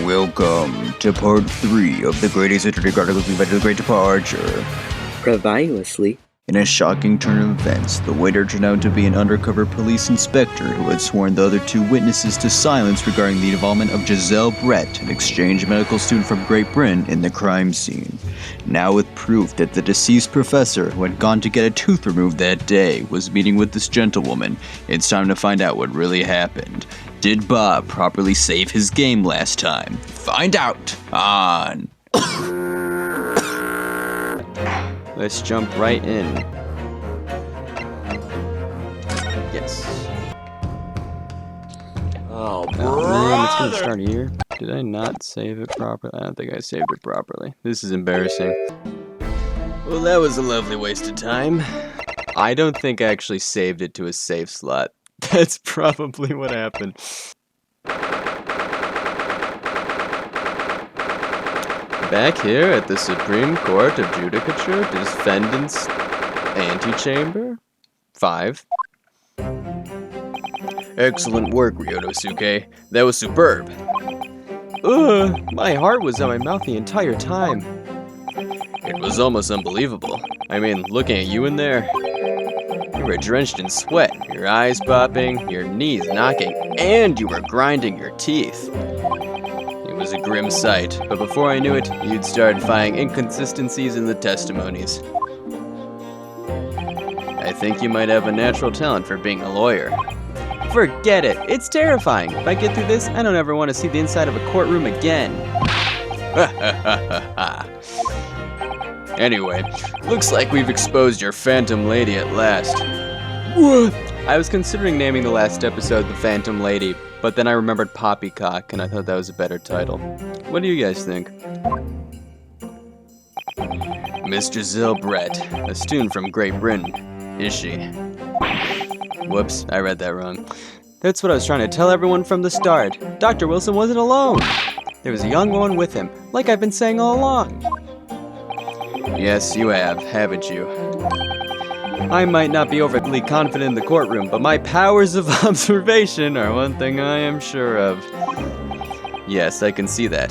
Welcome to part 3 of the greatest history Chronicles we've had the Great Departure. Previously. In a shocking turn of events, the waiter turned out to be an undercover police inspector who had sworn the other two witnesses to silence regarding the involvement of Giselle Brett, an exchange medical student from Great Britain, in the crime scene. Now with proof that the deceased professor, who had gone to get a tooth removed that day, was meeting with this gentlewoman, it's time to find out what really happened. Did Bob properly save his game last time? Find out on... Let's jump right in. Yes. Oh, man, it's gonna start here. Did I not save it properly? I don't think I saved it properly. This is embarrassing. Well, that was a lovely waste of time. I don't think I actually saved it to a save slot. That's probably what happened. Back here at the Supreme Court of Judicature, Defendant's Antechamber 5. Excellent work, Ryonosuke. That was superb. My heart was in my mouth the entire time. It was almost unbelievable. I mean, looking at you in there, you were drenched in sweat, your eyes popping, your knees knocking, and you were grinding your teeth. It was a grim sight, but before I knew it, you'd started finding inconsistencies in the testimonies. I think you might have a natural talent for being a lawyer. Forget it! It's terrifying! If I get through this, I don't ever want to see the inside of a courtroom again. Anyway, looks like we've exposed your Phantom Lady at last. What? I was considering naming the last episode The Phantom Lady, but then I remembered Poppycock, and I thought that was a better title. What do you guys think? Miss Giselle Brett, a student from Great Britain. Is she? Whoops, I read that wrong. That's what I was trying to tell everyone from the start. Dr. Wilson wasn't alone. There was a young woman with him, like I've been saying all along. Yes, you have, haven't you? I might not be overly confident in the courtroom, but my powers of observation are one thing I am sure of. Yes, I can see that.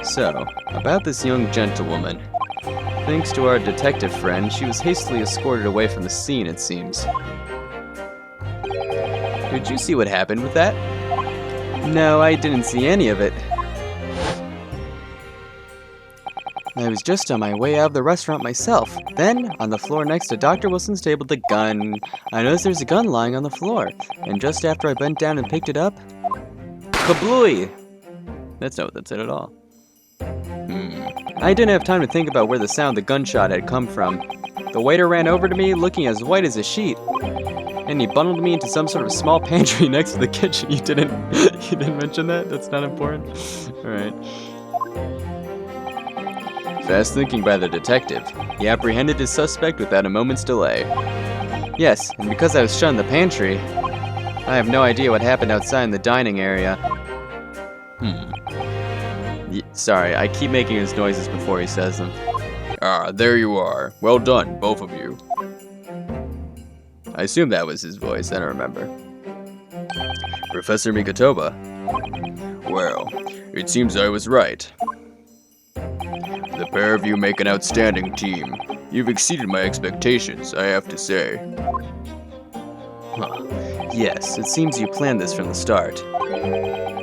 So, about this young gentlewoman. Thanks to our detective friend, she was hastily escorted away from the scene, it seems. Did you see what happened with that? No, I didn't see any of it. I was just on my way out of the restaurant myself. Then, on the floor next to Dr. Wilson's table, the gun. I noticed there's a gun lying on the floor. And just after I bent down and picked it up... Kablooey! That's not what that said at all. I didn't have time to think about where the sound of the gunshot had come from. The waiter ran over to me, looking as white as a sheet. And he bundled me into some sort of small pantry next to the kitchen. You didn't mention that? That's not important? Alright. Fast thinking by the detective, he apprehended his suspect without a moment's delay. Yes, and because I was shut in the pantry, I have no idea what happened outside in the dining area. Sorry, I keep making his noises before he says them. Ah, there you are. Well done, both of you. I assume that was his voice, I don't remember. Professor Mikotoba. Well, it seems I was right. The pair of you make an outstanding team. You've exceeded my expectations, I have to say. Huh. Yes, it seems you planned this from the start.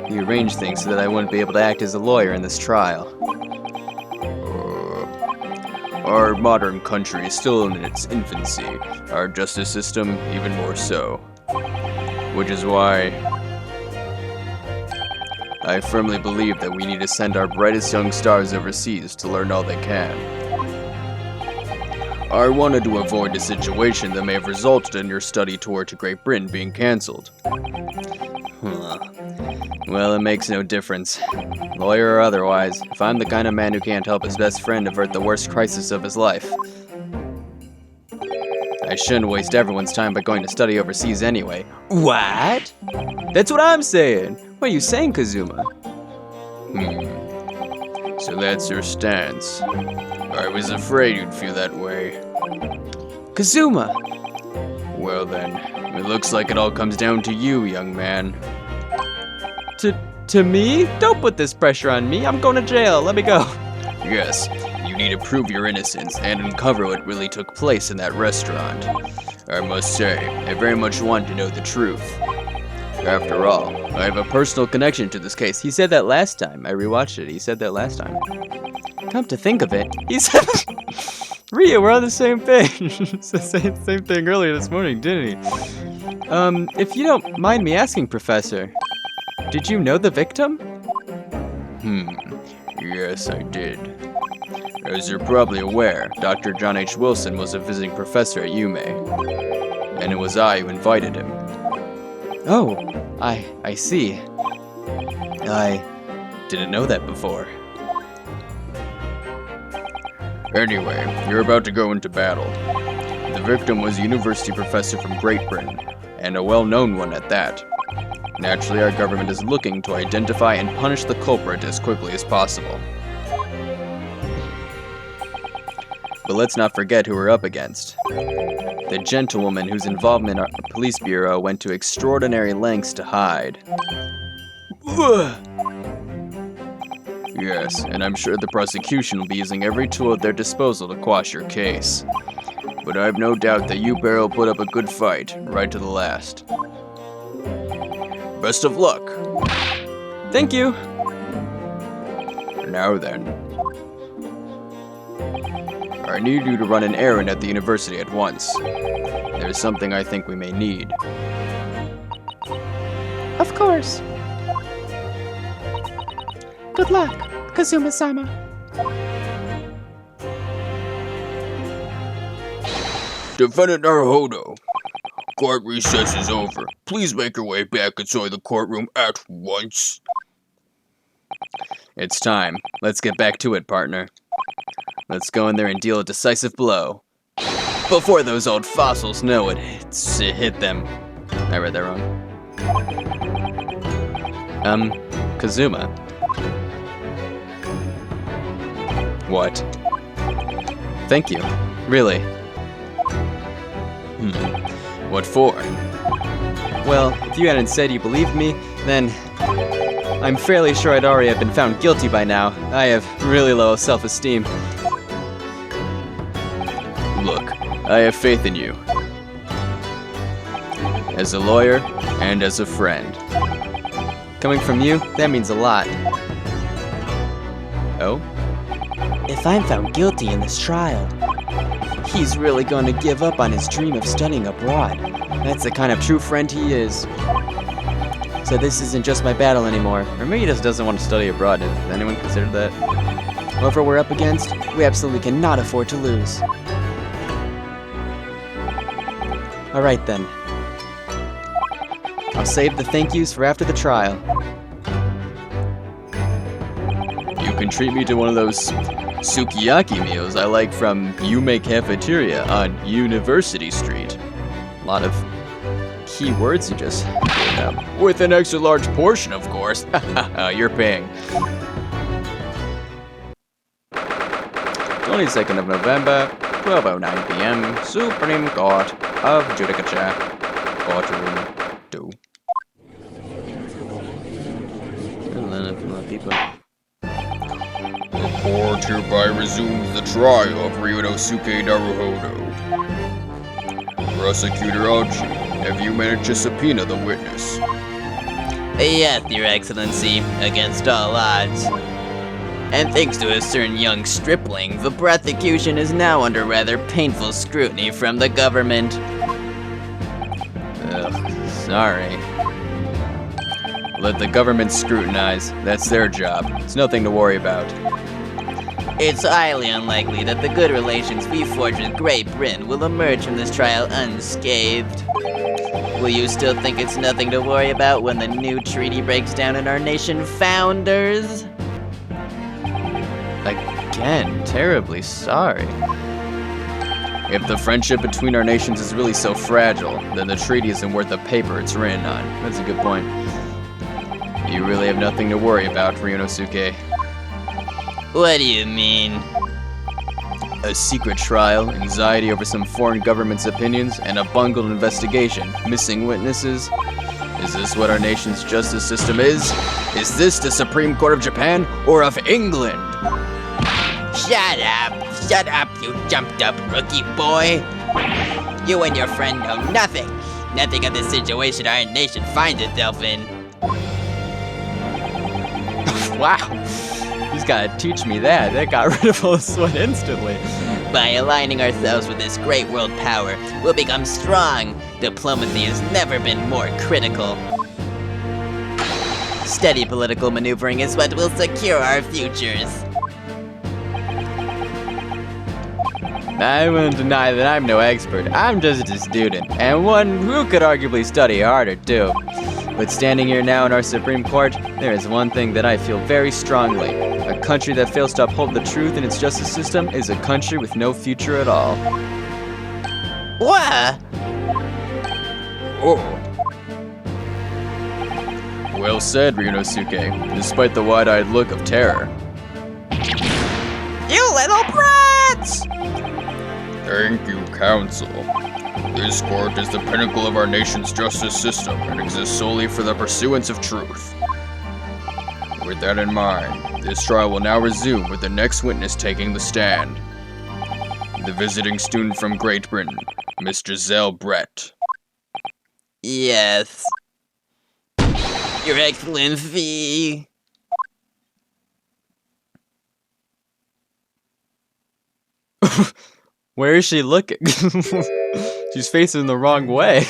You arranged things so that I wouldn't be able to act as a lawyer in this trial. Our modern country is still in its infancy, our justice system even more so. Which is why I firmly believe that we need to send our brightest young stars overseas to learn all they can. I wanted to avoid a situation that may have resulted in your study tour to Great Britain being cancelled. Well, it makes no difference. Lawyer or otherwise, if I'm the kind of man who can't help his best friend avert the worst crisis of his life. I shouldn't waste everyone's time by going to study overseas anyway. What? That's what I'm saying! What are you saying, Kazuma? So that's your stance. I was afraid you'd feel that way. Kazuma! Well then, it looks like it all comes down to you, young man. To me? Don't put this pressure on me. I'm going to jail. Let me go. Yes, you need to prove your innocence and uncover what really took place in that restaurant. I must say, I very much want to know the truth. After all, I have a personal connection to this case. He said that last time. I rewatched it. He said that last time. Come to think of it, he said... Rhea, we're on the same page. It's the same thing earlier this morning, didn't he? If you don't mind me asking, Professor, did you know the victim? Yes, I did. As you're probably aware, Dr. John H. Wilson was a visiting professor at UMA, and it was I who invited him. Oh, I see. I didn't know that before. Anyway, you're about to go into battle. The victim was a university professor from Great Britain, and a well-known one at that. Naturally, our government is looking to identify and punish the culprit as quickly as possible. But let's not forget who we're up against. The gentlewoman whose involvement our police bureau went to extraordinary lengths to hide. Yes, and I'm sure the prosecution will be using every tool at their disposal to quash your case. But I've no doubt that you, Barrel, put up a good fight, right to the last. Best of luck. Thank you. Now then. I need you to run an errand at the university at once. There's something I think we may need. Of course. Good luck, Kazuma-sama. Defendant Naruhodo, court recess is over. Please make your way back inside the courtroom at once. It's time. Let's get back to it, partner. Let's go in there and deal a decisive blow. Before those old fossils know it hit them. I read that wrong. Kazuma. What? Thank you. Really. What for? Well, if you hadn't said you believed me, then I'm fairly sure I'd already have been found guilty by now. I have really low self-esteem. Look, I have faith in you. As a lawyer and as a friend. Coming from you, that means a lot. Oh? If I'm found guilty in this trial, He's really going to give up on his dream of studying abroad. That's the kind of true friend he is. So this isn't just my battle anymore. Or maybe he just doesn't want to study abroad. Has anyone considered that? Whoever we're up against, we absolutely cannot afford to lose. Alright then. I'll save the thank yous for after the trial. You can treat me to one of those sukiyaki meals I like from Yume Cafeteria on University Street. A lot of key words you just gave up. With an extra large portion, of course. You're paying. 22nd of November, 12:09 p.m., Supreme Court of Judicature, Courtroom 2. People. The court hereby resumes the trial of Ryunosuke Naruhodo. Prosecutor Ochi, have you managed to subpoena the witness? Yes, Your Excellency, against all odds. And thanks to a certain young stripling, the prosecution is now under rather painful scrutiny from the government. Ugh, sorry. Let the government scrutinize. That's their job. It's nothing to worry about. It's highly unlikely that the good relations we forged with Great Britain will emerge from this trial unscathed. Will you still think it's nothing to worry about when the new treaty breaks down in our nation founders? Again, terribly sorry. If the friendship between our nations is really so fragile, then the treaty isn't worth the paper it's written on. That's a good point. You really have nothing to worry about, Ryunosuke. What do you mean? A secret trial, anxiety over some foreign government's opinions, and a bungled investigation, missing witnesses. Is this what our nation's justice system is? Is this the Supreme Court of Japan or of England? Shut up! Shut up, you jumped up rookie boy! You and your friend know nothing! Nothing of the situation our nation finds itself in. Wow, he's gotta teach me that. That got rid of all the sweat instantly. By aligning ourselves with this great world power, we'll become strong. Diplomacy has never been more critical. Steady political maneuvering is what will secure our futures. I won't deny that I'm no expert. I'm just a student, and one who could arguably study harder too. But standing here now in our Supreme Court, there is one thing that I feel very strongly. A country that fails to uphold the truth in its justice system is a country with no future at all. What? Oh. Well said, Ryunosuke, despite the wide-eyed look of terror. You little brats! Thank you, Council. This court is the pinnacle of our nation's justice system and exists solely for the pursuance of truth. With that in mind, this trial will now resume with the next witness taking the stand. The visiting student from Great Britain, Miss Giselle Brett. Yes. Your Excellency. Where is she looking? She's facing the wrong way.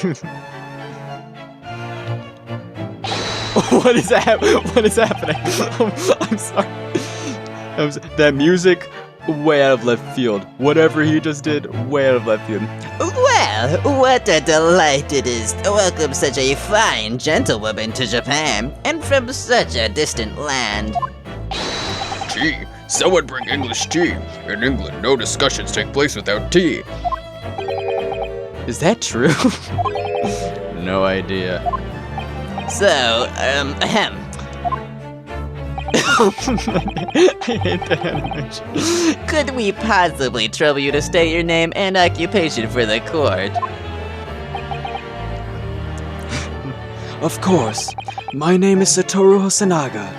What is happening? I'm sorry. That music, way out of left field. Whatever he just did, way out of left field. Well, what a delight it is to welcome such a fine gentlewoman to Japan, and from such a distant land. Tea. Someone bring English tea. In England, no discussions take place without tea. Is that true? No idea. So, ahem. I hate that animation. Could we possibly trouble you to state your name and occupation for the court? Of course. My name is Satoru Hosonaga.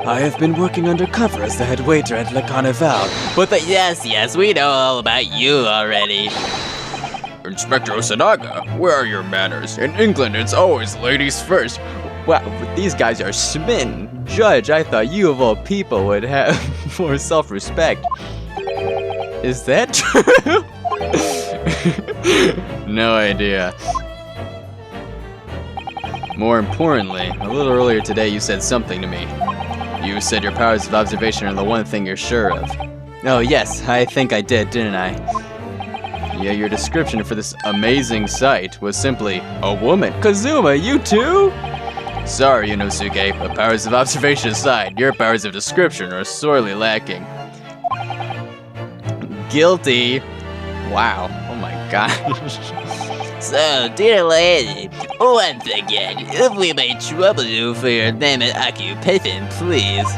I have been working undercover as the head waiter at Le Carnival. But yes, we know all about you already. Inspector Osanaga, where are your manners? In England, it's always ladies first. Wow, but these guys are smitten. Judge, I thought you of all people would have more self-respect. Is that true? No idea. More importantly, a little earlier today you said something to me. You said your powers of observation are the one thing you're sure of. Oh yes, I think I did, didn't I? Yeah, your description for this amazing sight was simply a woman. Kazuma, you too? Sorry, Yunosuke, but powers of observation aside, your powers of description are sorely lacking. Guilty. Wow. Oh my gosh. So, dear lady, once again, if we may trouble you for your name and occupation, please.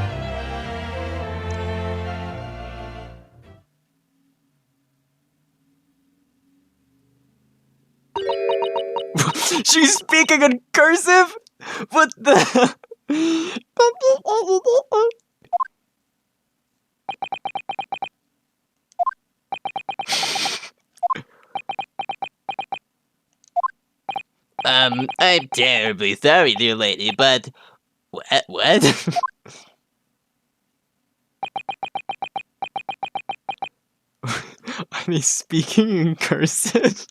She's speaking in cursive? What the? I'm terribly sorry, dear lady, but... What? Are they speaking in cursive?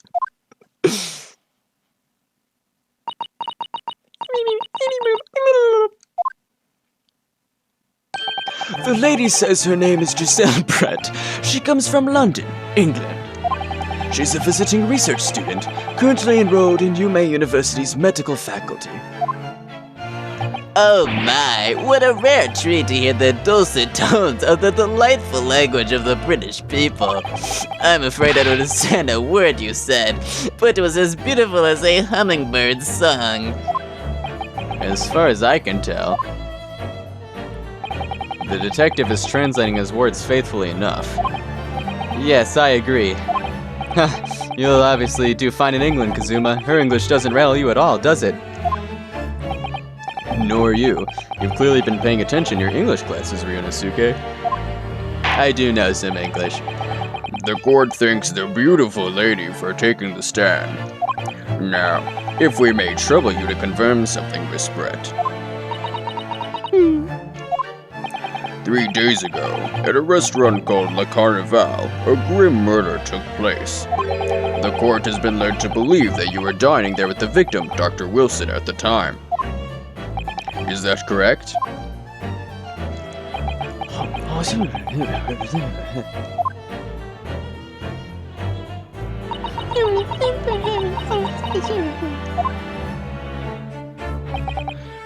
The lady says her name is Giselle Brett. She comes from London, England. She's a visiting research student, currently enrolled in UMay University's medical faculty. Oh my, what a rare treat to hear the dulcet tones of the delightful language of the British people. I'm afraid I don't understand a word you said, but it was as beautiful as a hummingbird's song. As far as I can tell. The detective is translating his words faithfully enough. Yes, I agree. You'll obviously do fine in England, Kazuma. Her English doesn't rattle you at all, does it? Nor you. You've clearly been paying attention in your English classes, Ryunosuke. I do know some English. The court thanks the beautiful lady for taking the stand. Now, if we may trouble you to confirm something, Miss Brett. 3 days ago, at a restaurant called Le Carnival, a grim murder took place. The court has been led to believe that you were dining there with the victim, Dr. Wilson, at the time. Is that correct?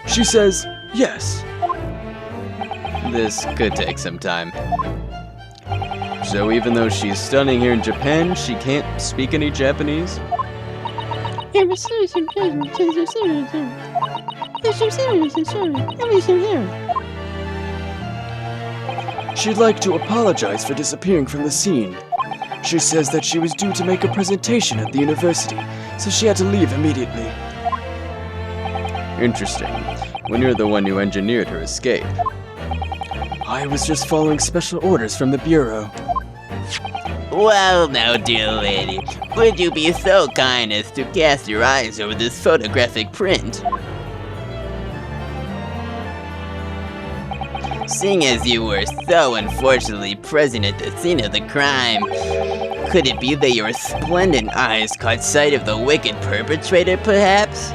She says, yes. This could take some time. So even though she's studying here in Japan, she can't speak any Japanese? She'd like to apologize for disappearing from the scene. She says that she was due to make a presentation at the university, so she had to leave immediately. Interesting. When you're the one who engineered her escape. I was just following special orders from the Bureau. Well, now, dear lady, would you be so kind as to cast your eyes over this photographic print? Seeing as you were so unfortunately present at the scene of the crime, could it be that your resplendent eyes caught sight of the wicked perpetrator, perhaps?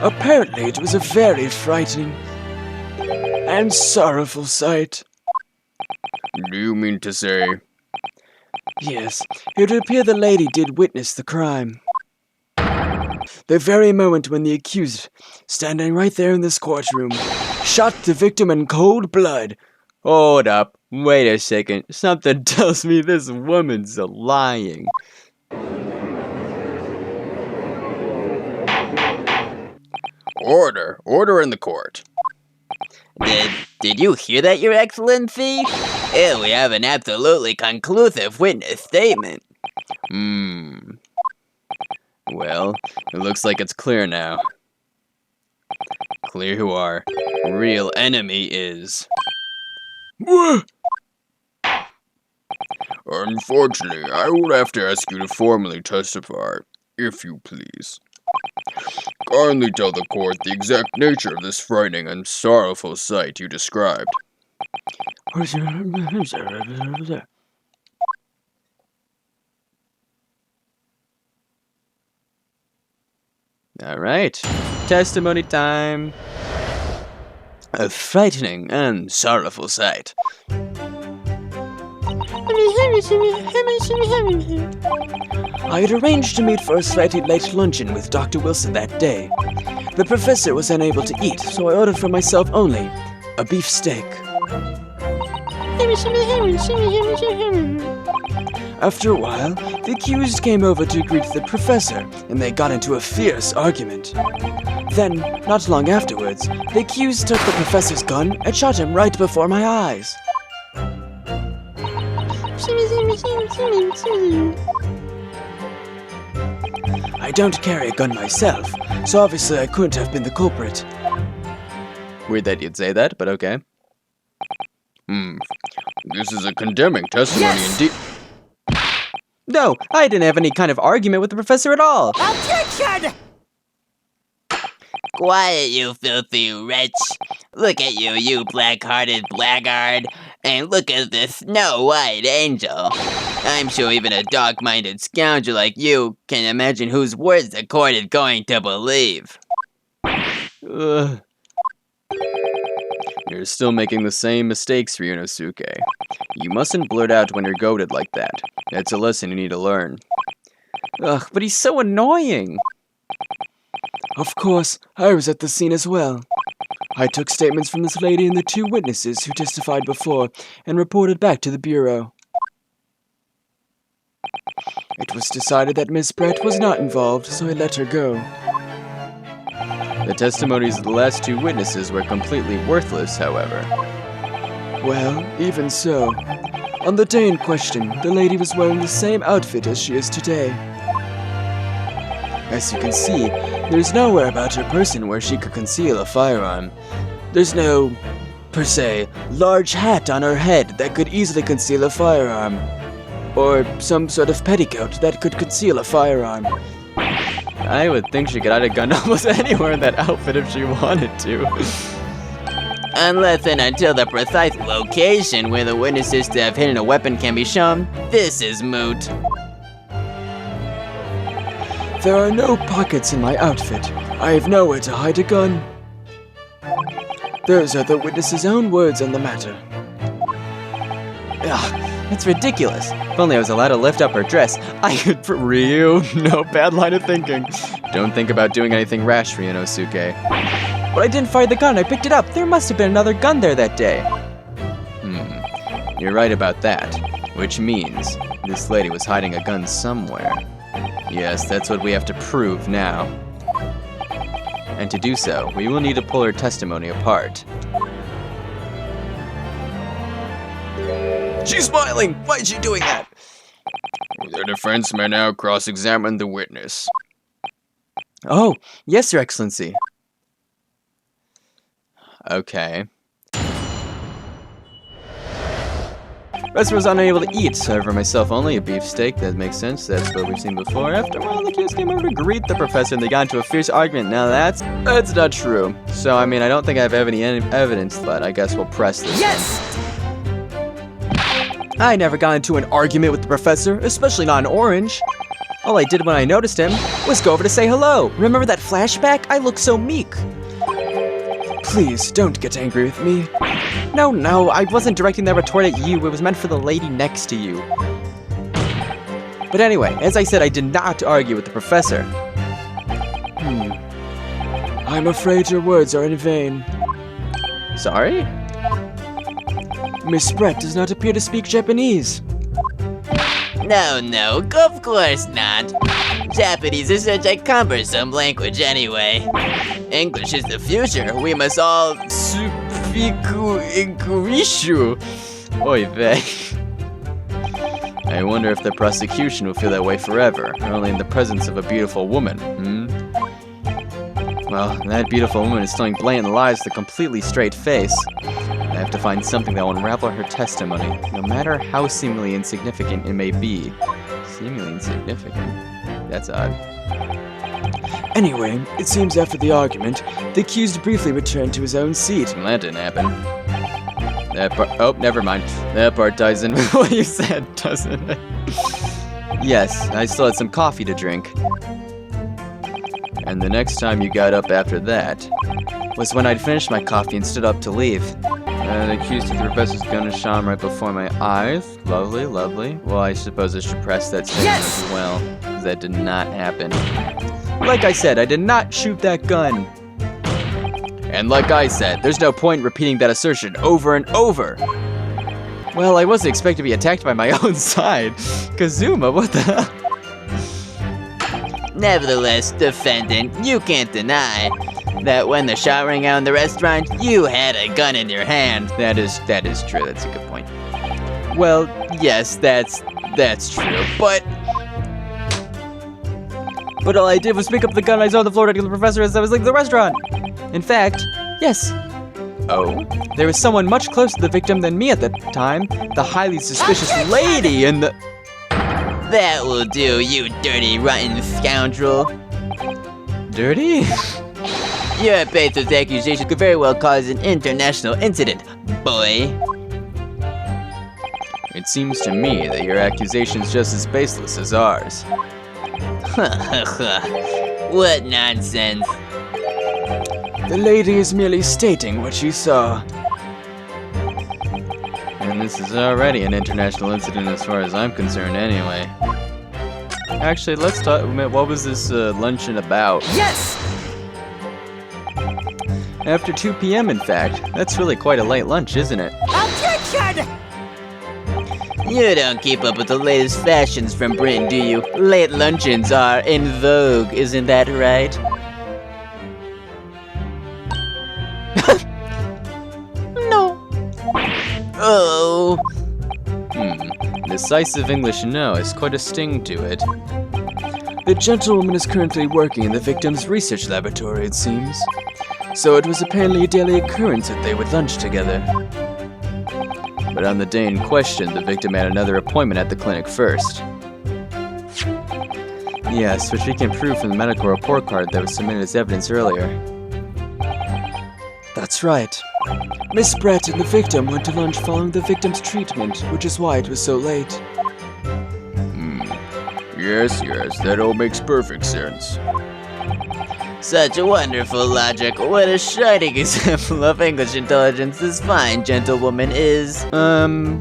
Apparently it was a very frightening and sorrowful sight. Do you mean to say? Yes, it would appear the lady did witness the crime. The very moment when the accused, standing right there in this courtroom, shot the victim in cold blood. Hold up, wait a second, something tells me this woman's lying. Order! Order in the court. Did you hear that, Your Excellency? Here we have an absolutely conclusive witness statement. Well, it looks like it's clear now. Clear who our real enemy is. Unfortunately, I will have to ask you to formally testify, if you please. Kindly tell the court the exact nature of this frightening and sorrowful sight you described. Alright, testimony time. A frightening and sorrowful sight. I had arranged to meet for a slightly late luncheon with Dr. Wilson that day. The professor was unable to eat, so I ordered for myself only a beef steak. After a while, the accused came over to greet the professor, and they got into a fierce argument. Then, not long afterwards, the accused took the professor's gun and shot him right before my eyes. I don't carry a gun myself, so obviously I couldn't have been the culprit. Weird that you'd say that, but okay. This is a condemning testimony indeed. No, I didn't have any kind of argument with the professor at all. Objection! Quiet, you filthy wretch. Look at you, you black-hearted blackguard. And look at this snow-white angel. I'm sure even a dark-minded scoundrel like you can imagine whose words the court is going to believe. Ugh. You're still making the same mistakes, Ryunosuke. You mustn't blurt out when you're goaded like that. It's a lesson you need to learn. Ugh, but he's so annoying. Of course, I was at the scene as well. I took statements from this lady and the 2 witnesses who testified before and reported back to the Bureau. It was decided that Miss Brett was not involved, so I let her go. The testimonies of the last 2 witnesses were completely worthless, however. Well, even so. On the day in question, the lady was wearing the same outfit as she is today. As you can see, there's nowhere about her person where she could conceal a firearm. There's no, per se, large hat on her head that could easily conceal a firearm. Or some sort of petticoat that could conceal a firearm. I would think she could hide a gun almost anywhere in that outfit if she wanted to. Unless and until the precise location where the witnesses to have hidden a weapon can be shown, this is moot. There are no pockets in my outfit. I have nowhere to hide a gun. Those are the witness's own words on the matter. Ugh, that's ridiculous. If only I was allowed to lift up her dress, I could for real. No bad line of thinking. Don't think about doing anything rash, Ryunosuke. But I didn't fire the gun, I picked it up. There must have been another gun there that day. You're right about that. Which means this lady was hiding a gun somewhere. Yes, that's what we have to prove now. And to do so, we will need to pull her testimony apart. She's smiling! Why is she doing that? The defense may now cross-examine the witness. Oh, yes, Your Excellency. Okay. Rest was unable to eat, however, myself only a beefsteak. That makes sense. That's what we've seen before. After a while, the accused came over to greet the professor, and they got into a fierce argument. Now that's not true. So I mean, I don't think I have any evidence, but I guess we'll press this. Yes! I never got into an argument with the professor, especially not an orange. All I did when I noticed him was go over to say hello. Remember that flashback? I look so meek. Please, don't get angry with me. No, I wasn't directing that retort at you. It was meant for the lady next to you. But anyway, as I said, I did not argue with the professor. I'm afraid your words are in vain. Sorry? Miss Brett does not appear to speak Japanese. No, of course not. Japanese is such a cumbersome language anyway. English is the future. We must all Supiku Inkurishu. Oy vey. I wonder if the prosecution will feel that way forever, or only in the presence of a beautiful woman, Well, that beautiful woman is telling blatant lies with a completely straight face. I have to find something that will unravel her testimony, no matter how seemingly insignificant it may be. Seemingly insignificant? That's odd. Anyway, it seems after the argument, the accused briefly returned to his own seat. Well, that didn't happen. That part, oh, never mind. That part ties in with what you said, doesn't it? Yes, I still had some coffee to drink. And the next time you got up after that was when I'd finished my coffee and stood up to leave. And accused of the professor's gun and shot him right before my eyes. Lovely. Well, I suppose I should press that statement as well, because that did not happen. Like I said, I did not shoot that gun. And like I said, there's no point in repeating that assertion over and over. Well, I wasn't expecting to be attacked by my own side. Kazuma, what the hell? Nevertheless, defendant, you can't deny that when the shot rang out in the restaurant, you had a gun in your hand. That is true. That's a good point. Well, yes, that's true. But all I did was pick up the gun I saw on the floor to the professor as I was leaving the restaurant. In fact, yes. Oh? There was someone much closer to the victim than me at the time. The highly suspicious lady in the... That will do, you dirty, rotten scoundrel. Dirty? Your baseless accusation could very well cause an international incident, boy. It seems to me that your accusation's just as baseless as ours. What nonsense. The lady is merely stating what she saw. And this is already an international incident as far as I'm concerned anyway. Actually, let's talk, what was this luncheon about? Yes! After 2 p.m. in fact. That's really quite a late lunch, isn't it? Objection! You don't keep up with the latest fashions from Britain, do you? Late luncheons are in vogue, isn't that right? No. Oh! Decisive English no has quite a sting to it. The gentlewoman is currently working in the victim's research laboratory, it seems. So it was apparently a daily occurrence that they would lunch together. But on the day in question, the victim had another appointment at the clinic first. Yes, which we can prove from the medical report card that was submitted as evidence earlier. That's right. Miss Brett and the victim went to lunch following the victim's treatment, which is why it was so late. Yes, that all makes perfect sense. Such a wonderful logic. What a shining example of English intelligence this fine gentlewoman is.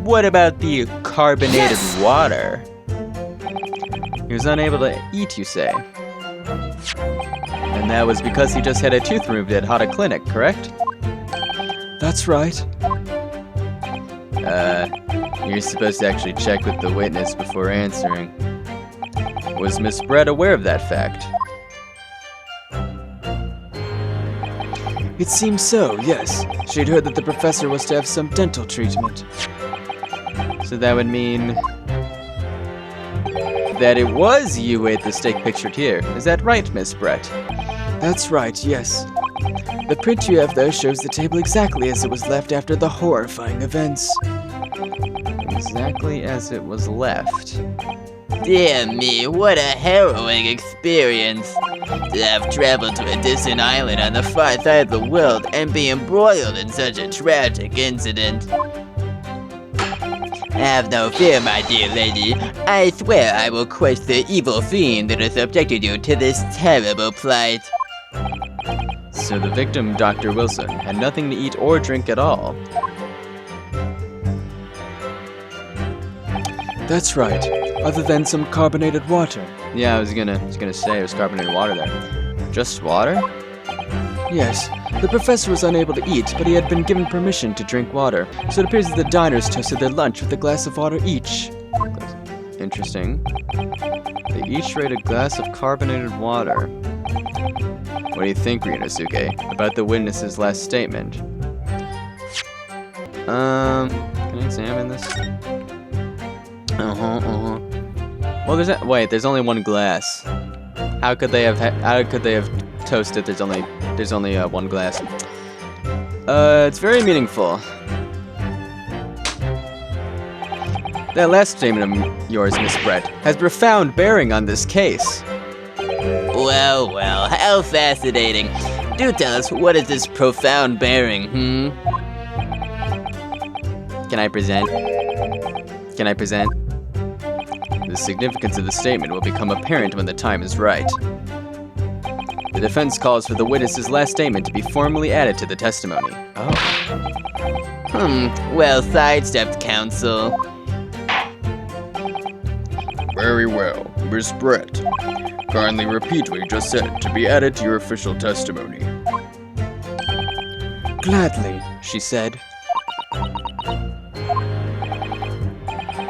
What about the carbonated water? He was unable to eat, you say? And that was because he just had a tooth removed at HAHAHAA Clinic, correct? That's right. You're supposed to actually check with the witness before answering. Was Miss Brett aware of that fact? It seems so, yes. She'd heard that the professor was to have some dental treatment. So that would mean that it was you who ate the steak pictured here. Is that right, Miss Brett? That's right, yes. The print you have there shows the table exactly as it was left after the horrifying events. Exactly as it was left. Dear me, what a harrowing experience. To have traveled to a distant island on the far side of the world and be embroiled in such a tragic incident. Have no fear, my dear lady. I swear I will quench the evil fiend that has subjected you to this terrible plight. So the victim, Dr. Wilson, had nothing to eat or drink at all. That's right, other than some carbonated water. Yeah, I was gonna say it was carbonated water there. Just water? Yes, the professor was unable to eat, but he had been given permission to drink water, so it appears that the diners toasted their lunch with a glass of water each. Interesting. They each rate a glass of carbonated water. What do you think, Ryunosuke, about the witness's last statement? Can I examine this? Well, there's only one glass. How could they have toasted? There's only one glass. It's very meaningful. That last statement of yours, Miss Brett, has profound bearing on this case. Well, how fascinating. Do tell us, what is this profound bearing, Can I present? The significance of the statement will become apparent when the time is right. The defense calls for the witness's last statement to be formally added to the testimony. Oh. Well sidestepped, counsel. Very well, Miss Brett. Kindly repeat what you just said to be added to your official testimony. Gladly, she said.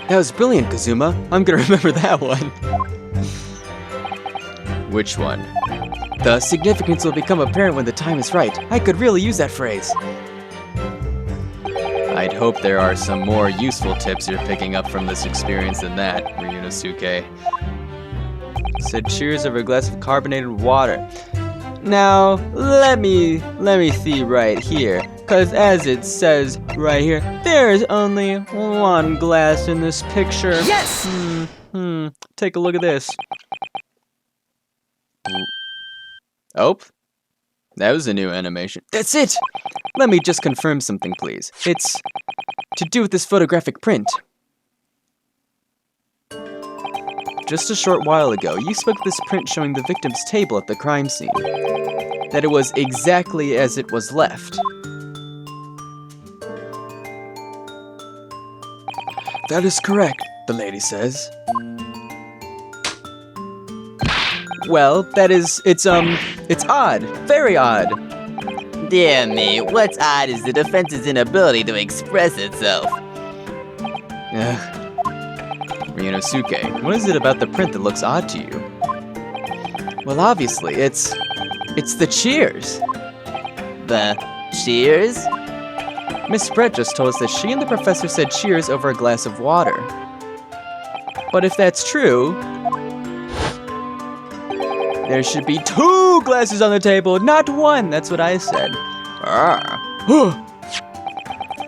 That was brilliant, Kazuma. I'm gonna remember that one. Which one? The significance will become apparent when the time is right. I could really use that phrase. I'd hope there are some more useful tips you're picking up from this experience than that, Ryunosuke. Said cheers over a glass of carbonated water. Now, let me see right here, cause as it says right here, there's only one glass in this picture. Yes! Take a look at this. Oh, that was a new animation. That's it! Let me just confirm something, please. It's to do with this photographic print. Just a short while ago, you spoke of this print showing the victim's table at the crime scene. That it was exactly as it was left. That is correct, the lady says. Well, it's odd. Very odd. Dear me, what's odd is the defense's inability to express itself. Ryunosuke, what is it about the print that looks odd to you? Well, obviously, it's the cheers. The cheers? Miss Brett just told us that she and the professor said cheers over a glass of water. But if that's true, there should be 2 glasses on the table, not 1. That's what I said. Ah.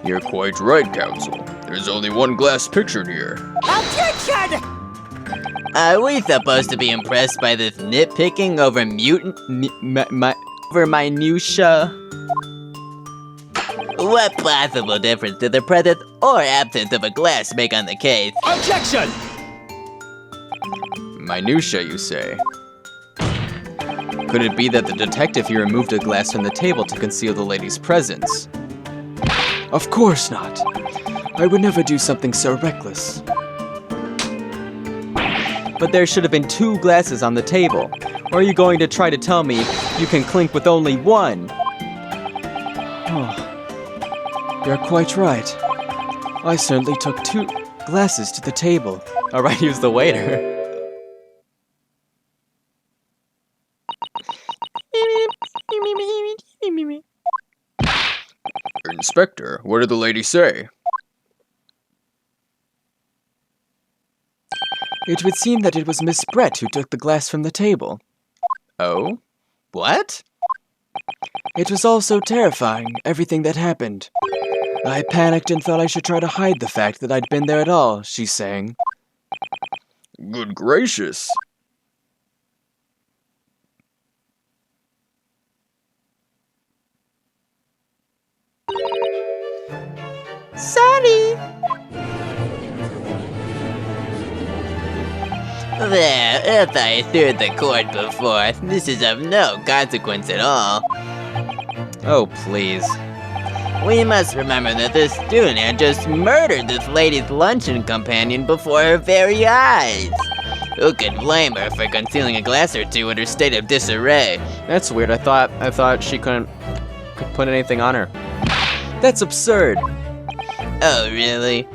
You're quite right, Counsel. There's only 1 glass pictured here. Are we supposed to be impressed by this nitpicking over minutia? What possible difference did the presence or absence of a glass make on the case? Objection! Minutia, you say? Could it be that the detective here removed a glass from the table to conceal the lady's presence? Of course not. I would never do something so reckless. But there should have been 2 glasses on the table. Or are you going to try to tell me you can clink with only 1? Oh, you're quite right. I certainly took 2 glasses to the table. Alright, he was the waiter. Inspector, what did the lady say? It would seem that it was Miss Brett who took the glass from the table. Oh? What? It was all so terrifying, everything that happened. I panicked and thought I should try to hide the fact that I'd been there at all, she's saying. Good gracious. Sorry. There, as I assured the court before, this is of no consequence at all. Oh, please. We must remember that this student had just murdered this lady's luncheon companion before her very eyes. Who could blame her for concealing a glass or 2 in her state of disarray? That's weird. I thought she could put anything on her. That's absurd. Oh, really?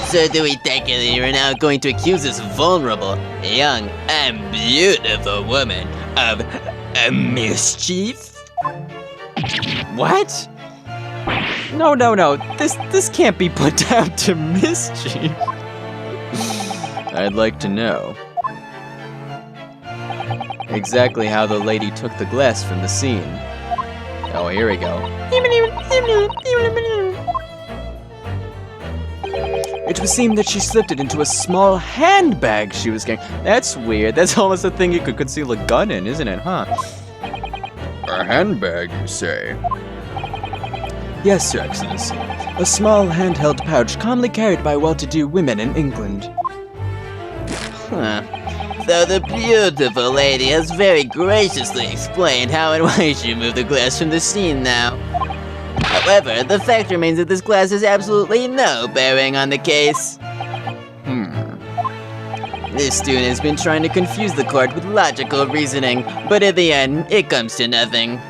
So do we take it that you're now going to accuse this vulnerable, young, and beautiful woman of mischief? What? No. This can't be put down to mischief. I'd like to know exactly how the lady took the glass from the scene. Oh, here we go. It would seem that she slipped it into a small Handbag she was carrying. That's weird. That's almost a thing you could conceal a gun in, isn't it, huh? A handbag, you say? Yes, Your Excellency. A small handheld pouch commonly carried by well-to-do women in England. Huh. So the beautiful lady has very graciously explained how and why she moved the glass from the scene now. However, the fact remains that this glass has absolutely no bearing on the case. This student has been trying to confuse the court with logical reasoning, but in the end, it comes to nothing.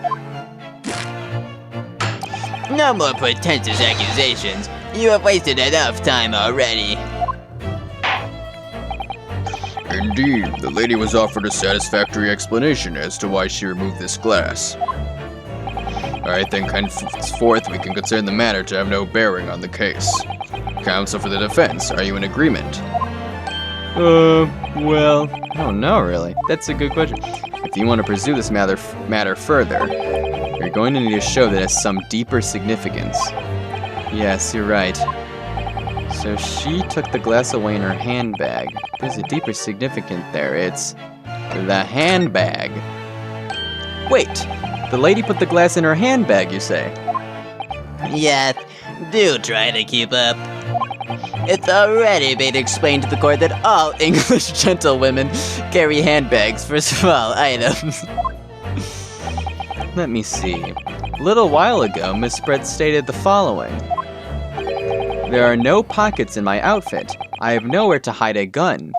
No more pretentious accusations. You have wasted enough time already. Indeed, the lady was offered a satisfactory explanation as to why she removed this glass. Alright then, henceforth we can consider the matter to have no bearing on the case. Counsel for the defense, are you in agreement? Well, I don't know really. That's a good question. If you want to pursue this matter further, you're going to need to show that it has some deeper significance. Yes, you're right. So she took the glass away in her handbag. There's a deeper significance there. It's the handbag. Wait, the lady put the glass in her handbag, you say? Yes, do try to keep up. It's already been explained to the court that all English gentlewomen carry handbags for small items. Let me see. A little while ago, Miss Brett stated the following. There are no pockets in my outfit. I have nowhere to hide a gun.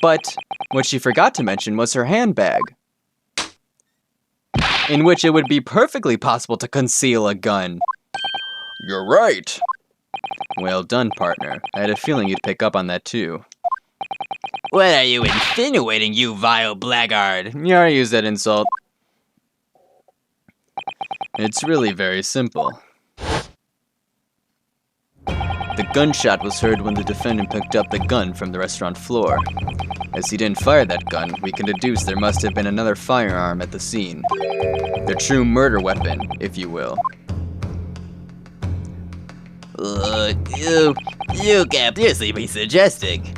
But what she forgot to mention was her handbag, in which it would be perfectly possible to conceal a gun. You're right. Well done, partner. I had a feeling you'd pick up on that too. What are you insinuating, you vile blackguard? You already used that insult. It's really very simple. The gunshot was heard when the defendant picked up the gun from the restaurant floor. As he didn't fire that gun, we can deduce there must have been another firearm at the scene. The true murder weapon, if you will. You can't seriously be suggesting.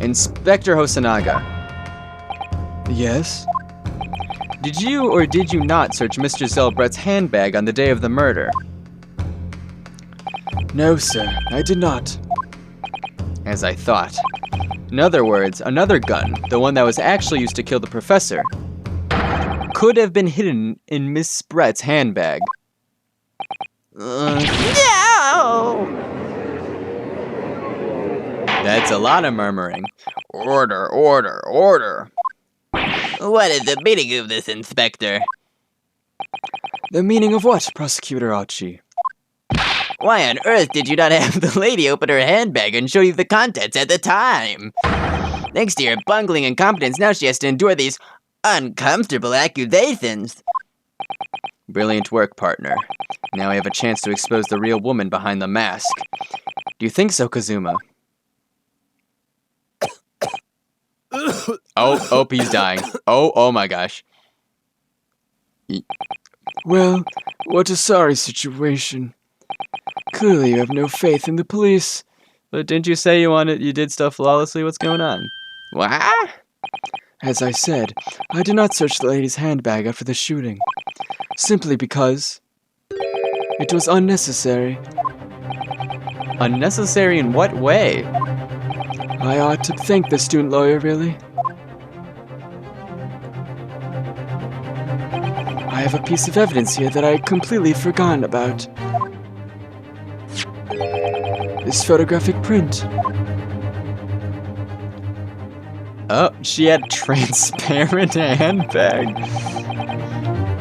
Inspector Hosanaga, Yes? did you or did you not search Mr. Zelbrett's handbag on the day of the murder? No, sir, I did not. As I thought. In other words, another gun, the one that was actually used to kill the professor, could have been hidden in Miss Brett's handbag. No! That's a lot of murmuring. Order, order, order. What is the meaning of this, Inspector? The meaning of what, Prosecutor Archie? Why on earth did you not have the lady open her handbag and show you the contents at the time? Thanks to your bungling incompetence, now she has to endure these uncomfortable accusations. Brilliant work, partner. Now I have a chance to expose the real woman behind the mask. Do you think so, Kazuma? Oh, he's dying. Oh my gosh. Well, what a sorry situation. Clearly you have no faith in the police. But didn't you say you did stuff flawlessly? What's going on? What? As I said, I did not search the lady's handbag after the shooting. Simply because it was unnecessary. Unnecessary in what way? I ought to thank the student lawyer, really. I have a piece of evidence here that I had completely forgotten about. This photographic print. Oh, she had a transparent handbag.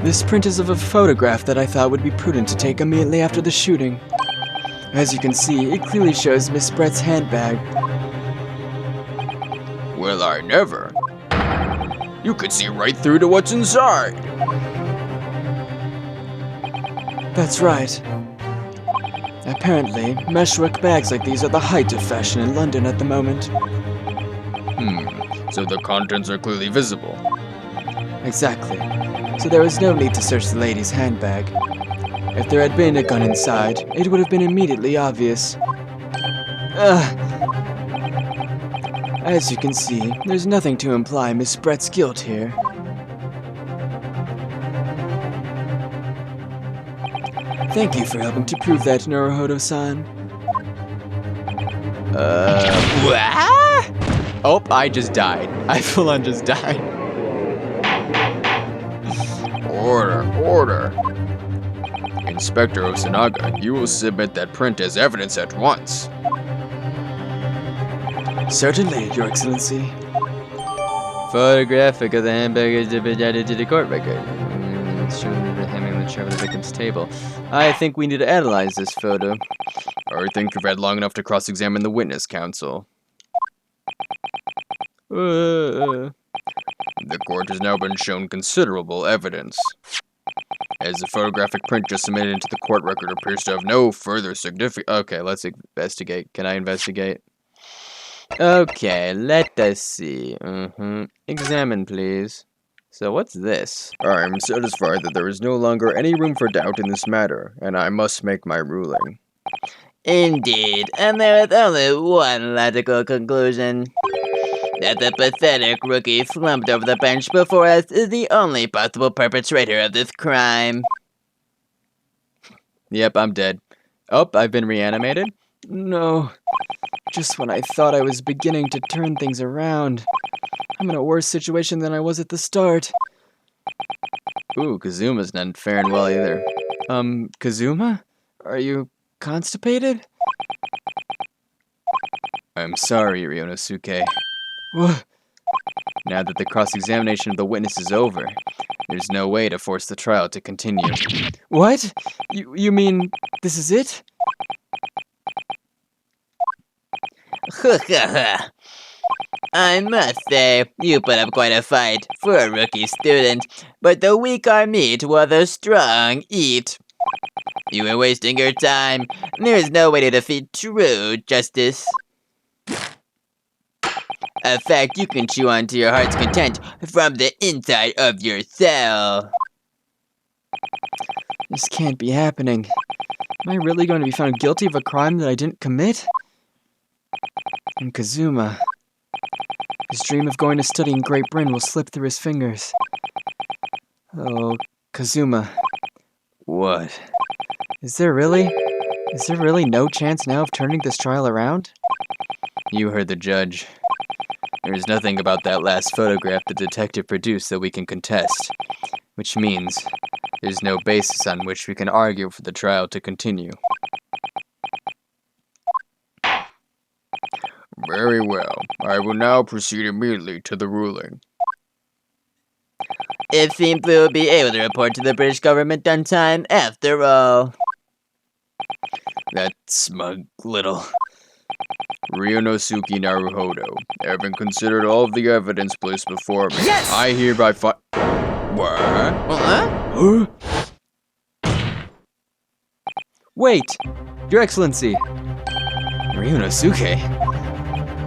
This print is of a photograph that I thought would be prudent to take immediately after the shooting. As you can see, it clearly shows Miss Brett's handbag. Well, I never. You could see right through to what's inside. That's right. Apparently, meshwork bags like these are the height of fashion in London at the moment. So the contents are clearly visible. Exactly. So there was no need to search the lady's handbag. If there had been a gun inside, it would have been immediately obvious. As you can see, there's nothing to imply Miss Brett's guilt here. Thank you for helping to prove that, Norohodo-san. What? Oh, I just died. I full on just died. Order, order. Inspector Osanaga, you will submit that print as evidence at once. Certainly, Your Excellency. Photographic of the handbag is added to the court record. Showing the hemming the chair of the victim's table. I think we need to analyze this photo. I think you've had long enough to cross-examine the witness, counsel. The court has now been shown considerable evidence. As the photographic print just submitted into the court record appears to have no further significance. Okay, let's investigate. Can I investigate? Okay, let us see. Examine, please. So what's this? I am satisfied that there is no longer any room for doubt in this matter, and I must make my ruling. Indeed, and there is only one logical conclusion. That the pathetic rookie slumped over the bench before us is the only possible perpetrator of this crime. Yep, I'm dead. Oh, I've been reanimated? No. Just when I thought I was beginning to turn things around. I'm in a worse situation than I was at the start. Ooh, Kazuma's not faring well either. Kazuma? Are you constipated? I'm sorry, Ryonosuke. What? Now that the cross-examination of the witness is over, there's no way to force the trial to continue. What? You mean this is it? I must say, you put up quite a fight for a rookie student, but the weak are meat while the strong eat. You are wasting your time. There is no way to defeat true justice. A fact you can chew on to your heart's content from the inside of your cell. This can't be happening. Am I really going to be found guilty of a crime that I didn't commit? And Kazuma. His dream of going to study in Great Britain will slip through his fingers. Oh, Kazuma. What? Is there really no chance now of turning this trial around? You heard the judge. There's nothing about that last photograph the detective produced that we can contest, which means there's no basis on which we can argue for the trial to continue. Very well. I will now proceed immediately to the ruling. It seems we will be able to report to the British government on time after all. That smug little... Ryunosuke Naruhodo, having considered all of the evidence placed before me, Yes! I hereby What? Huh? Wait! Your Excellency! Ryunosuke?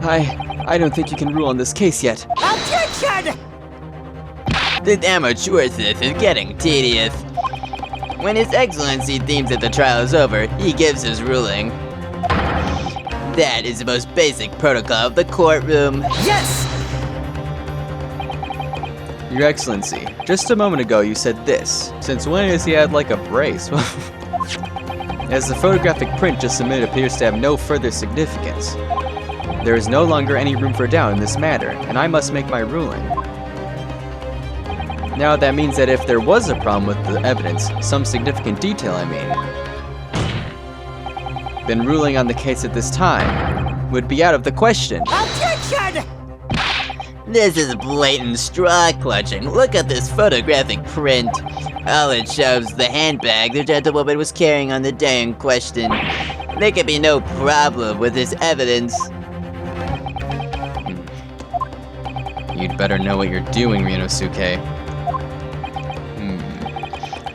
I don't think you can rule on this case yet. Objection! This amateur's is getting tedious. When His Excellency deems that the trial is over, he gives his ruling. That is the most basic protocol of the courtroom. Yes! Your Excellency, just a moment ago you said this. Since when has he had like a brace? As the photographic print just submitted appears to have no further significance. There is no longer any room for doubt in this matter, and I must make my ruling. Now that means that if there was a problem with the evidence, some significant detail I mean, then ruling on the case at this time would be out of the question. Objection! This is blatant straw clutching. Look at this photographic print. All it shows is the handbag the gentlewoman was carrying on the day in question. There could be no problem with this evidence. You'd better know what you're doing, Ryunosuke.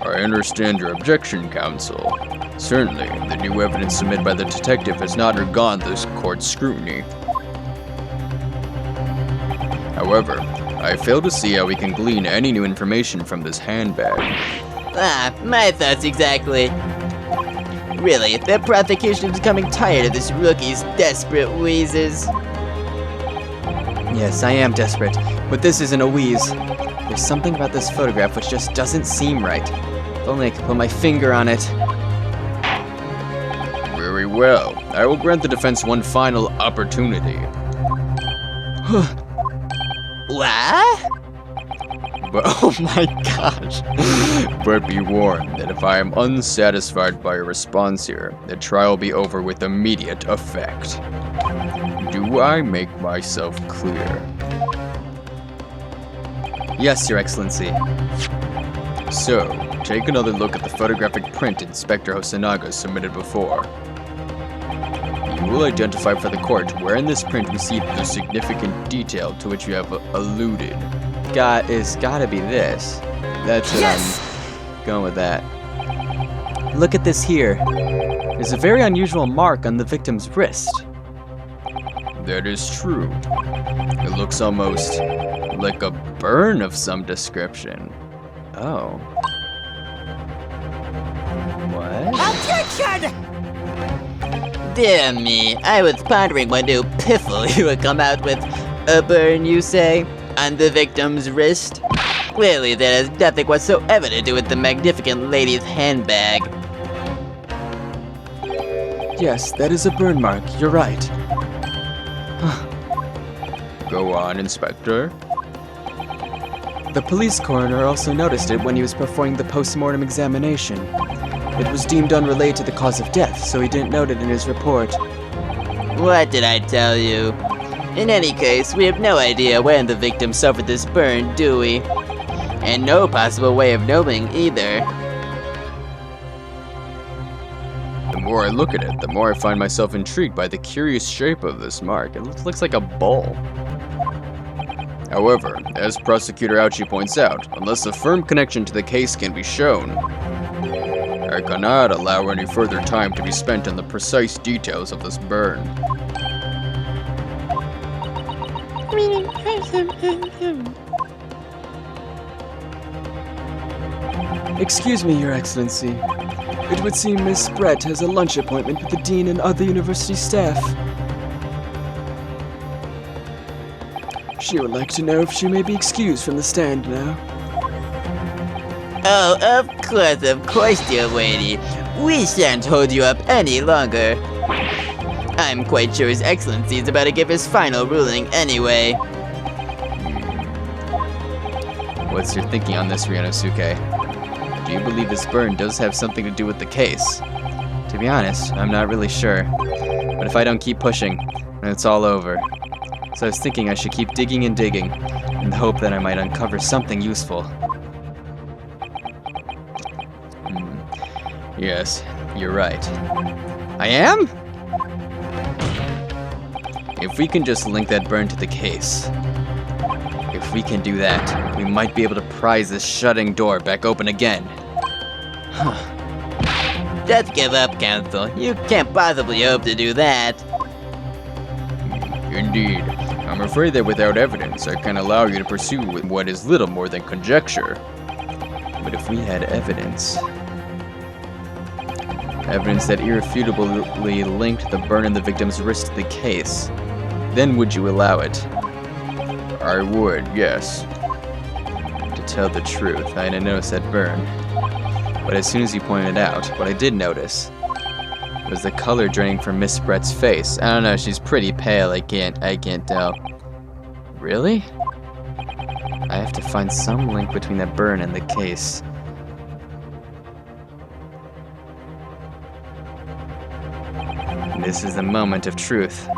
I understand your objection, counsel. Certainly, the new evidence submitted by the detective has not undergone this court's scrutiny. However, I fail to see how we can glean any new information from this handbag. My thoughts exactly. Really, the prosecution is becoming tired of this rookie's desperate wheezes. Yes, I am desperate, but this isn't a wheeze. There's something about this photograph which just doesn't seem right. If only I could put my finger on it. Very well. I will grant the defense one final opportunity. What? But oh my gosh. But be warned that if I am unsatisfied by your response here, the trial will be over with immediate effect. Do I make myself clear? Yes, Your Excellency. So, take another look at the photographic print Inspector Hosonaga submitted before. You will identify for the court where in this print we see the significant detail to which you have alluded. Gotta be this. That's what I'm going with that. Look at this here. There's a very unusual mark on the victim's wrist. That is true. It looks almost like a burn of some description. Oh. What? Objection! Dear me, I was pondering what new piffle you would come out with. A burn, you say, on the victim's wrist? Clearly, that has nothing whatsoever to do with the magnificent lady's handbag. Yes, that is a burn mark. You're right. Go on, Inspector. The police coroner also noticed it when he was performing the post-mortem examination. It was deemed unrelated to the cause of death, so he didn't note it in his report. What did I tell you? In any case, we have no idea when the victim suffered this burn, do we? And no possible way of knowing either. The more I look at it, the more I find myself intrigued by the curious shape of this mark. It looks like a bowl. However, as Prosecutor Ouchie points out, unless a firm connection to the case can be shown, I cannot allow any further time to be spent on the precise details of this burn. Excuse me, Your Excellency. It would seem Miss Brett has a lunch appointment with the Dean and other university staff. She would like to know if she may be excused from the stand now. Oh, of course, dear lady. We shan't hold you up any longer. I'm quite sure His Excellency is about to give his final ruling anyway. What's your thinking on this, Ryunosuke? Do you believe this burn does have something to do with the case? To be honest, I'm not really sure. But if I don't keep pushing, then it's all over. So I was thinking I should keep digging and digging, in the hope that I might uncover something useful. Yes, you're right. I am? If we can just link that burn to the case. If we can do that, we might be able to prise this shutting door back open again. Just give up, Counsel. You can't possibly hope to do that. Indeed. I'm afraid that without evidence, I can allow you to pursue what is little more than conjecture. But if we had evidence that irrefutably linked the burn in the victim's wrist to the case, then would you allow it? I would, yes. To tell the truth, I didn't notice that burn. But as soon as you pointed it out, what I did notice was the color draining from Miss Brett's face. I don't know, she's pretty pale, I can't tell. Really? I have to find some link between that burn and the case. This is the moment of truth.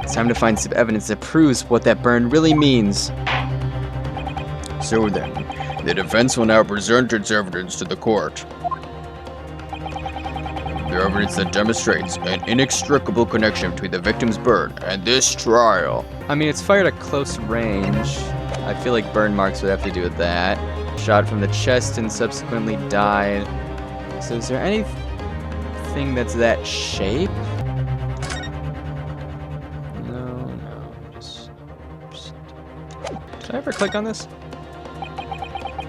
It's time to find some evidence that proves what that burn really means. So then, the defense will now present its evidence to the court. The evidence that demonstrates an inextricable connection between the victim's burn and this trial. I mean, it's fired at close range. I feel like burn marks would have to do with that. Shot from the chest and subsequently died. So is there anything that's that shape? No, just... Did I ever click on this?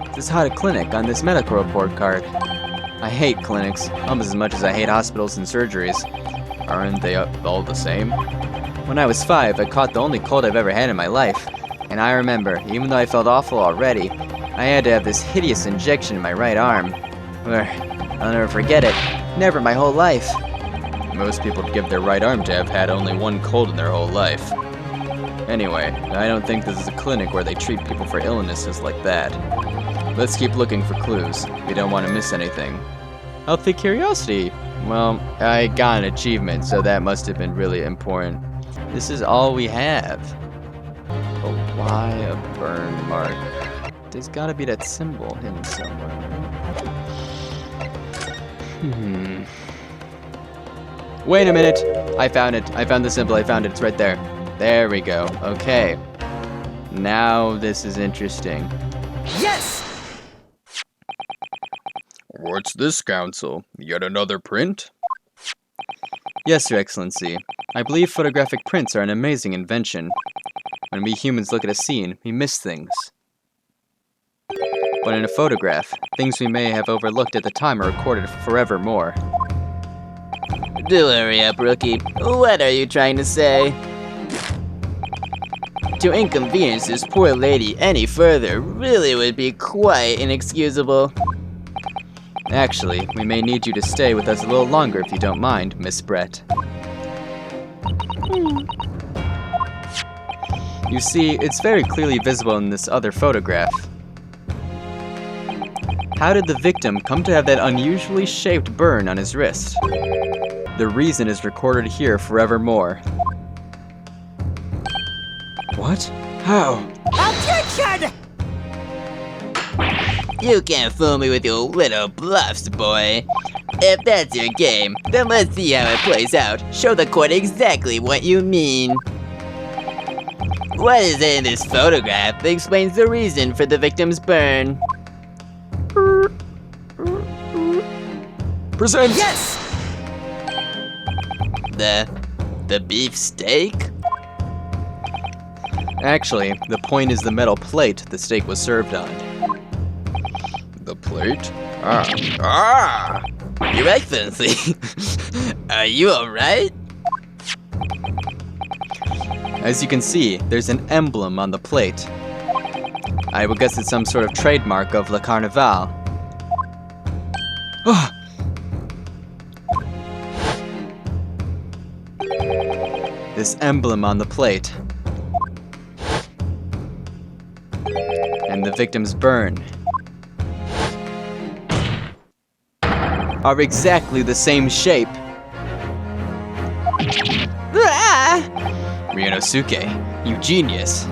It says how to clinic on this medical report card. I hate clinics, almost as much as I hate hospitals and surgeries. Aren't they all the same? When I was 5, I caught the only cold I've ever had in my life. And I remember, even though I felt awful already, I had to have this hideous injection in my right arm. I'll never forget it. Never in my whole life. Most people give their right arm to have had only one cold in their whole life. Anyway, I don't think this is a clinic where they treat people for illnesses like that. Let's keep looking for clues. We don't want to miss anything. Healthy curiosity. Well, I got an achievement, so that must have been really important. This is all we have. But why a burn mark? There's gotta be that symbol hidden somewhere. Wait a minute! I found it. I found the symbol. I found it. It's right there. There we go. Okay. Now this is interesting. Yes! What's this, Counsel? Yet another print? Yes, Your Excellency. I believe photographic prints are an amazing invention. When we humans look at a scene, we miss things. But in a photograph, things we may have overlooked at the time are recorded forevermore. Do hurry up, rookie. What are you trying to say? To inconvenience this poor lady any further really would be quite inexcusable. Actually, we may need you to stay with us a little longer if you don't mind, Miss Brett. You see, it's very clearly visible in this other photograph. How did the victim come to have that unusually shaped burn on his wrist? The reason is recorded here forevermore. What? How? Objection! You can't fool me with your little bluffs, boy. If that's your game, then let's see how it plays out. Show the court exactly what you mean. What is in this photograph that explains the reason for the victim's burn? Present! Yes! The beef steak? Actually, the point is the metal plate the steak was served on. The plate? Ah! Your Excellency, are you alright? As you can see, there's an emblem on the plate. I would guess it's some sort of trademark of Le Carnaval. This emblem on the plate. And the victim's burn are exactly the same shape. Ryunosuke, you genius.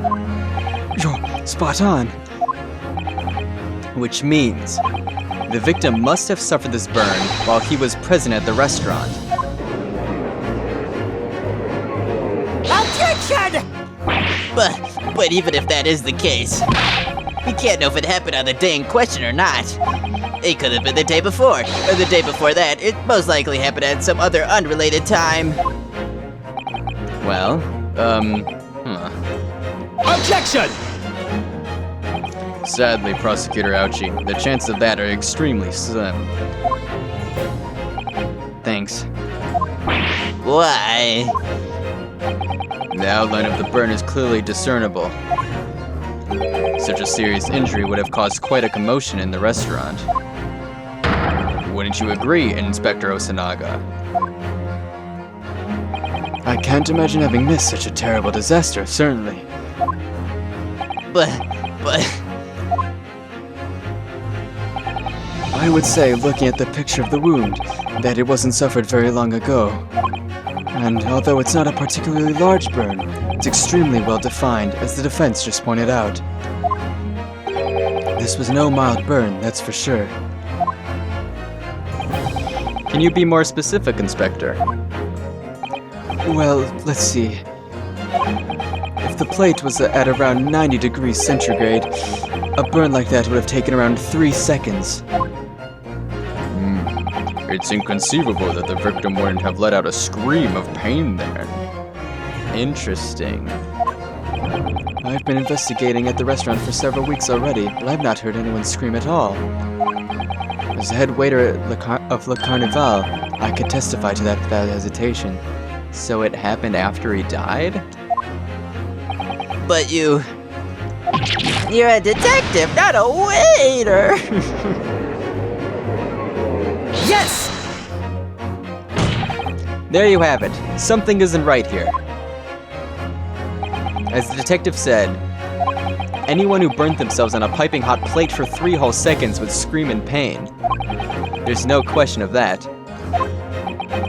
You're spot on. Which means the victim must have suffered this burn while he was present at the restaurant. Objection! But even if that is the case, we can't know if it happened on the day in question or not. It could have been the day before, or the day before that. It most likely happened at some other unrelated time. Well, Objection! Sadly, Prosecutor Ouchie, the chances of that are extremely slim. Thanks. Why? The outline of the burn is clearly discernible. Such a serious injury would have caused quite a commotion in the restaurant. Wouldn't you agree, Inspector Osanaga? I can't imagine having missed such a terrible disaster, certainly. But... I would say, looking at the picture of the wound, that it wasn't suffered very long ago. And although it's not a particularly large burn, it's extremely well defined, as the defense just pointed out. This was no mild burn, that's for sure. Can you be more specific, Inspector? Well, let's see. If the plate was at around 90 degrees centigrade, a burn like that would have taken around 3 seconds. It's inconceivable that the victim wouldn't have let out a scream of pain then. Interesting. I've been investigating at the restaurant for several weeks already, but I've not heard anyone scream at all. As the head waiter of Le Carnaval, I could testify to that without hesitation. So it happened after he died? But you're a detective, not a waiter! Yes! There you have it. Something isn't right here. As the detective said, anyone who burnt themselves on a piping hot plate for 3 whole seconds would scream in pain. There's no question of that.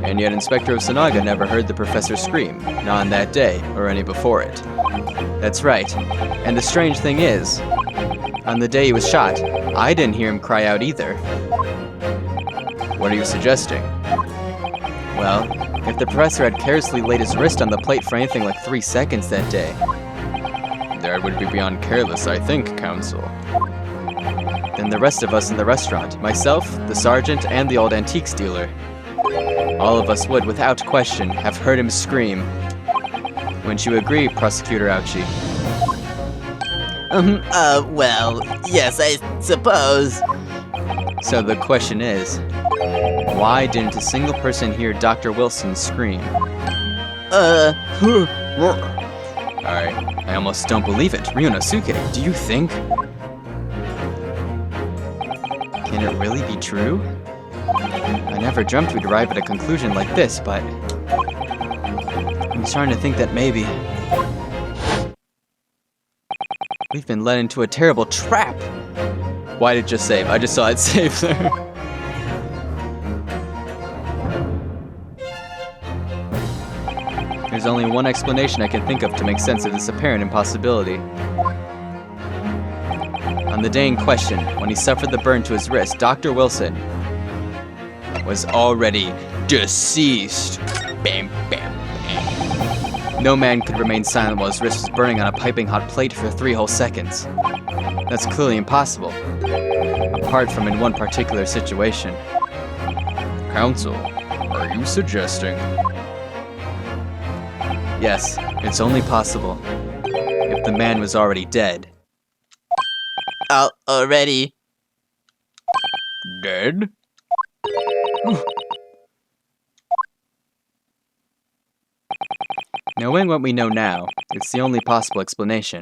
And yet Inspector Osanaga never heard the professor scream, not on that day or any before it. That's right. And the strange thing is, on the day he was shot, I didn't hear him cry out either. What are you suggesting? Well, if the professor had carelessly laid his wrist on the plate for anything like 3 seconds that day, That would be beyond careless, I think, Counsel. then the rest of us in the restaurant, myself, the sergeant, and the old antiques dealer, all of us would, without question, have heard him scream. Wouldn't you agree, Prosecutor Ouchie? Well, yes, I suppose. So the question is, why didn't a single person hear Dr. Wilson scream? I almost don't believe it. Ryunosuke, do you think? Can it really be true? I never dreamt we'd arrive at a conclusion like this, but I'm starting to think that maybe we've been led into a terrible trap. Why did it just save? I just saw it save there. There's only one explanation I can think of to make sense of this apparent impossibility. On the day in question, when he suffered the burn to his wrist, Dr. Wilson was already deceased. Bam, bam, bam. No man could remain silent while his wrist was burning on a piping hot plate for 3 whole seconds. That's clearly impossible, apart from in one particular situation. Counsel, are you suggesting? Yes, it's only possible if the man was already dead. Already. Dead? Knowing what we know now, it's the only possible explanation.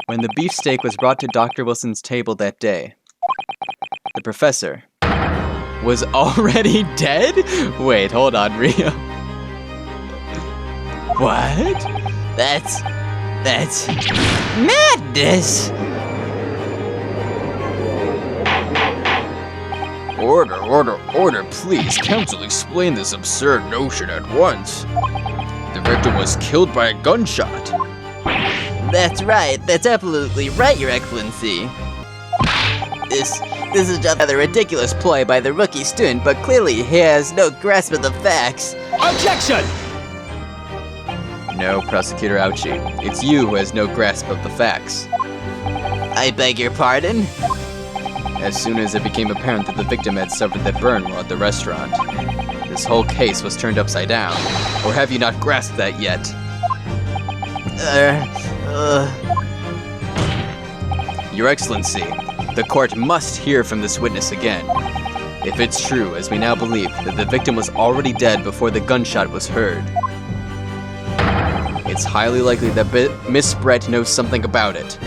When the beefsteak was brought to Dr. Wilson's table that day, the professor was already dead? Wait, hold on, Rio. What? That's madness! Order, please. Counsel, explain this absurd notion at once. The victim was killed by a gunshot. That's right. That's absolutely right, Your Excellency. This is just another ridiculous ploy by the rookie student, but clearly he has no grasp of the facts. Objection! No, Prosecutor Ouchie. It's you who has no grasp of the facts. I beg your pardon? As soon as it became apparent that the victim had suffered that burn while at the restaurant, this whole case was turned upside down. Or have you not grasped that yet? Your Excellency, the court must hear from this witness again. If it's true, as we now believe, that the victim was already dead before the gunshot was heard, it's highly likely that Miss Brett knows something about it.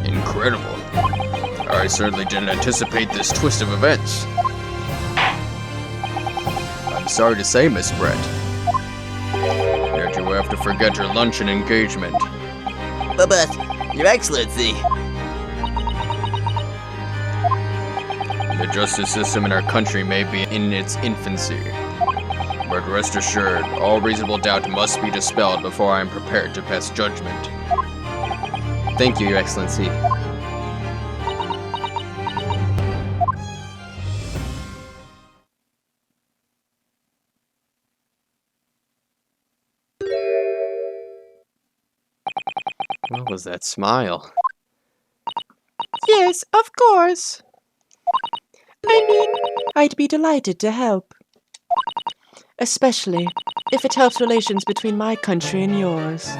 Incredible. I certainly didn't anticipate this twist of events. I'm sorry to say, Miss Brett, that you will have to forget your luncheon engagement. But, Your Excellency. The justice system in our country may be in its infancy, but rest assured, all reasonable doubt must be dispelled before I am prepared to pass judgment. Thank you, Your Excellency. What was that smile? Yes, of course. I mean, I'd be delighted to help. Especially if it helps relations between my country and yours.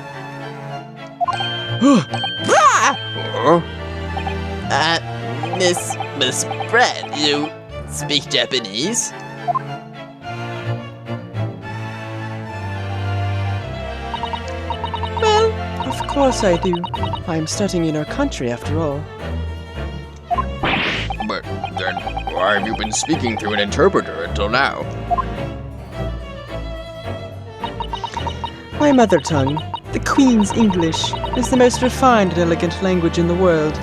Miss Brett, you speak Japanese? Well, of course I do. I'm studying in our country after all. But then, why have you been speaking through an interpreter until now? My mother tongue, the Queen's English, is the most refined and elegant language in the world.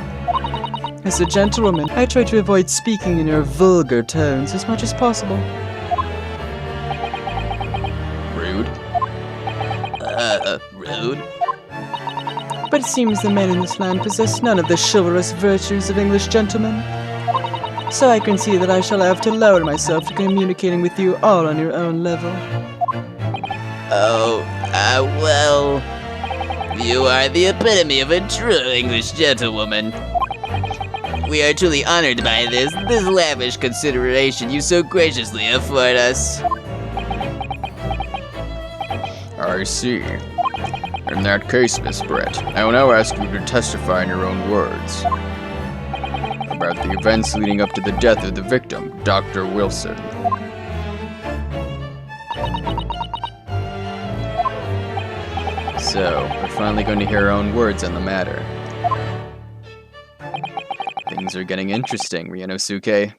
As a gentlewoman, I try to avoid speaking in your vulgar tones as much as possible. Rude? Rude? But it seems the men in this land possess none of the chivalrous virtues of English gentlemen. So I can see that I shall have to lower myself to communicating with you all on your own level. Well, you are the epitome of a true English gentlewoman. We are truly honored by this lavish consideration you so graciously afford us. I see. In that case, Miss Brett, I will now ask you to testify in your own words about the events leading up to the death of the victim, Dr. Wilson. So, we're finally going to hear our own words on the matter. Things are getting interesting, Ryunosuke.